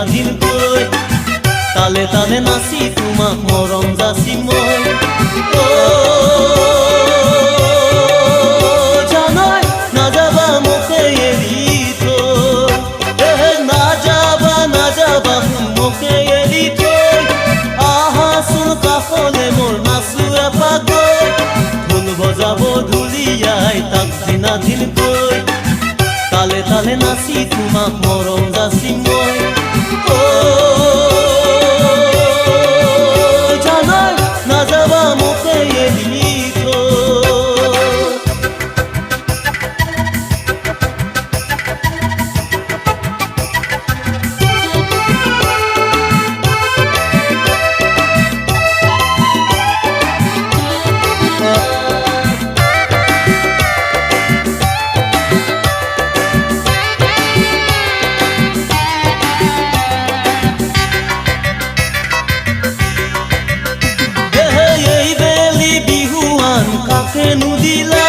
স্বাধীনকৈ তালে তালে নাচি তোমাক মৰম যাচি মই জানাই নাযাবা মোকে এৰি থৈ নাযাবা মোকে এৰি থৈ আহাচোন কাষলে মোৰ নাচো এপাক গৈ ঢোল বজাব ঢুলিয়াই তাক দিনা দিনকৈ তালে তালে নাচি তোমাক মৰম যাচি মই জানাই নাযাবা মোকে এৰি কাকে নুদিলা